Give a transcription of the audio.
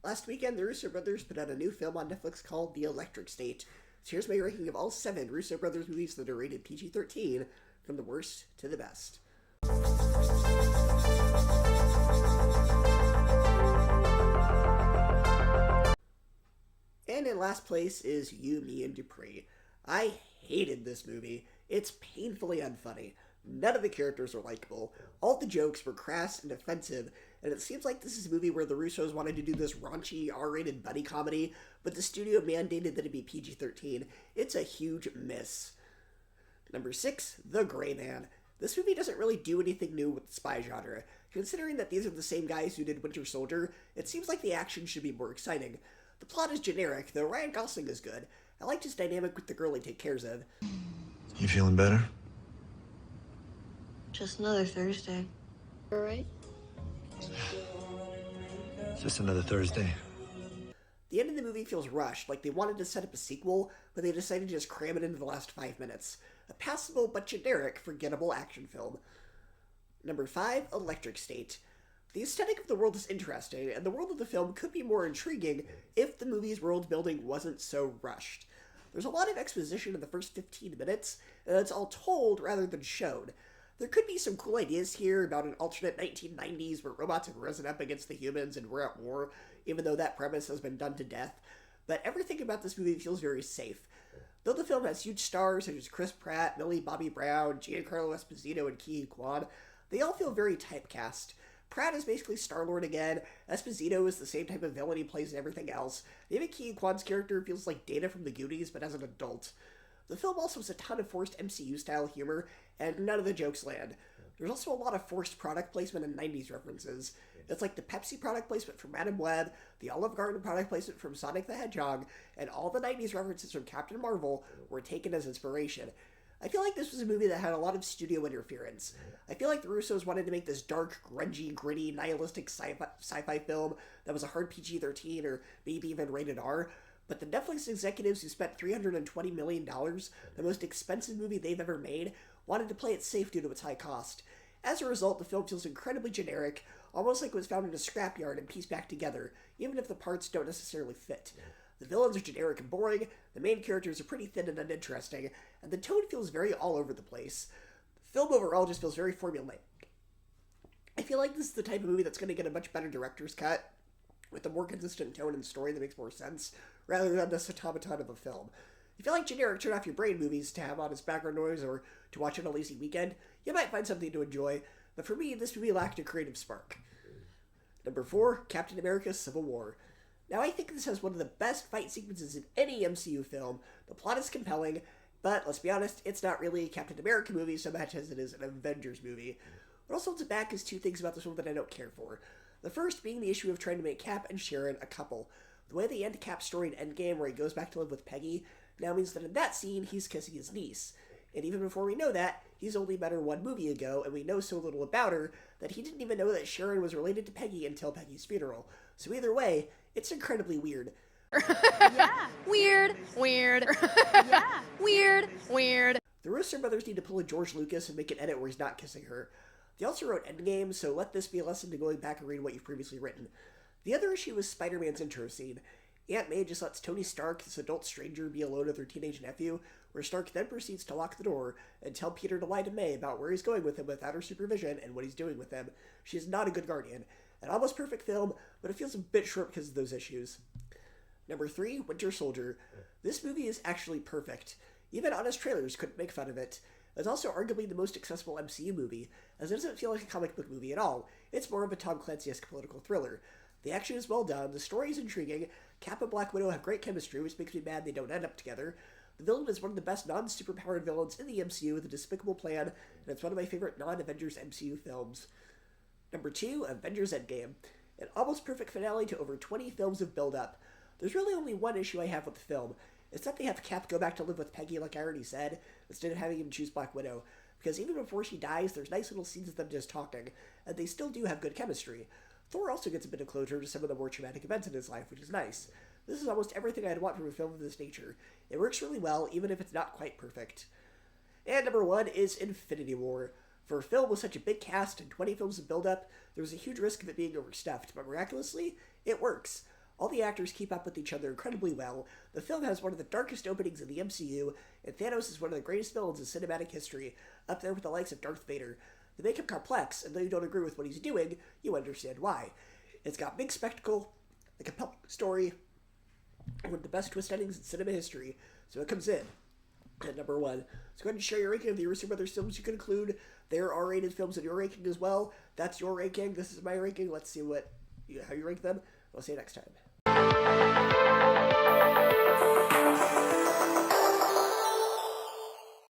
Last weekend, the Russo Brothers put out a new film on Netflix called The Electric State. So here's my ranking of all 7 Russo Brothers movies that are rated PG-13, from the worst to the best. And in last place is You, Me, and Dupree. I hated this movie. It's painfully unfunny. None of the characters are likable. All the jokes were crass and offensive, and it seems like this is a movie where the Russos wanted to do this raunchy, R-rated buddy comedy, but the studio mandated that it be PG-13. It's a huge miss. Number 6, The Gray Man. This movie doesn't really do anything new with the spy genre. Considering that these are the same guys who did Winter Soldier, it seems like the action should be more exciting. The plot is generic, though Ryan Gosling is good. I liked his dynamic with the girl he takes care of. You feeling better? Just another Thursday. All right? Just another Thursday. The end of the movie feels rushed, like they wanted to set up a sequel, but they decided to just cram it into the last 5 minutes. A passable but generic, forgettable action film. Number 5, Electric State. The aesthetic of the world is interesting, and the world of the film could be more intriguing if the movie's world building wasn't so rushed. There's a lot of exposition in the first 15 minutes, and it's all told rather than shown. There could be some cool ideas here about an alternate 1990s where robots have risen up against the humans and we're at war, even though that premise has been done to death. But everything about this movie feels very safe. Though the film has huge stars such as Chris Pratt, Millie Bobby Brown, Giancarlo Esposito, and Ke Huy Quan, they all feel very typecast. Pratt is basically Star-Lord again, Esposito is the same type of villain he plays in everything else, and even Ke Huy Quan's character feels like Data from the Goonies, but as an adult. The film also has a ton of forced MCU-style humor, and none of the jokes land. There's also a lot of forced product placement and 90s references. It's like the Pepsi product placement from Madame Web, the Olive Garden product placement from Sonic the Hedgehog, and all the 90s references from Captain Marvel were taken as inspiration. I feel like this was a movie that had a lot of studio interference. I feel like the Russos wanted to make this dark, grungy, gritty, nihilistic sci-fi film that was a hard PG-13 or maybe even rated R, but the Netflix executives who spent $320 million, the most expensive movie they've ever made, wanted to play it safe due to its high cost. As a result, the film feels incredibly generic, almost like it was found in a scrapyard and pieced back together, even if the parts don't necessarily fit. The villains are generic and boring, the main characters are pretty thin and uninteresting, and the tone feels very all over the place. The film overall just feels very formulaic. I feel like this is the type of movie that's going to get a much better director's cut, with a more consistent tone and story that makes more sense, rather than this automaton of a film. If you like generic turn off your brain movies to have on as background noise or to watch on a lazy weekend, you might find something to enjoy, but for me, this movie lacked a creative spark. Number 4, Captain America Civil War. Now, I think this has one of the best fight sequences in any MCU film. The plot is compelling, but let's be honest, it's not really a Captain America movie so much as it is an Avengers movie. What also holds it back is 2 things about this film that I don't care for. The first being the issue of trying to make Cap and Sharon a couple. The way they end Cap's story in Endgame, where he goes back to live with Peggy, now means that in that scene, he's kissing his niece. And even before we know that, he's only met her 1 movie ago, and we know so little about her that he didn't even know that Sharon was related to Peggy until Peggy's funeral. So either way, it's incredibly weird. Yeah. Weird. Yeah. Weird. The Russo brothers need to pull a George Lucas and make an edit where he's not kissing her. They also wrote Endgame, so let this be a lesson to going back and reading what you've previously written. The other issue is Spider-Man's intro scene. Aunt May just lets Tony Stark, this adult stranger, be alone with her teenage nephew, where Stark then proceeds to lock the door and tell Peter to lie to May about where he's going with him without her supervision and what he's doing with him. She is not a good guardian. An almost perfect film, but it feels a bit short because of those issues. Number 3, Winter Soldier. This movie is actually perfect. Even honest trailers couldn't make fun of it. It's also arguably the most accessible MCU movie, as it doesn't feel like a comic book movie at all. It's more of a Tom Clancy-esque political thriller. The action is well done, the story is intriguing, Cap and Black Widow have great chemistry, which makes me mad they don't end up together. The villain is one of the best non-superpowered villains in the MCU with a despicable plan, and it's one of my favorite non-Avengers MCU films. Number 2, Avengers Endgame. An almost perfect finale to over 20 films of build-up. There's really only one issue I have with the film. It's that they have Cap go back to live with Peggy, like I already said, instead of having him choose Black Widow. Because even before she dies, there's nice little scenes of them just talking, and they still do have good chemistry. Thor also gets a bit of closure to some of the more traumatic events in his life, which is nice. This is almost everything I'd want from a film of this nature. It works really well, even if it's not quite perfect. And number 1 is Infinity War. For a film with such a big cast and 20 films of build-up, there was a huge risk of it being overstuffed, but miraculously, it works. All the actors keep up with each other incredibly well. The film has one of the darkest openings in the MCU, and Thanos is one of the greatest villains in cinematic history, up there with the likes of Darth Vader. They make him complex, and though you don't agree with what he's doing, you understand why. It's got big spectacle, a compelling story, and one of the best twist endings in cinema history, so it comes in at number 1. So go ahead and share your ranking of the Russo Brothers films. You can include their R-rated films in your ranking as well. That's your ranking. This is my ranking. Let's see how you rank them. I'll see you next time.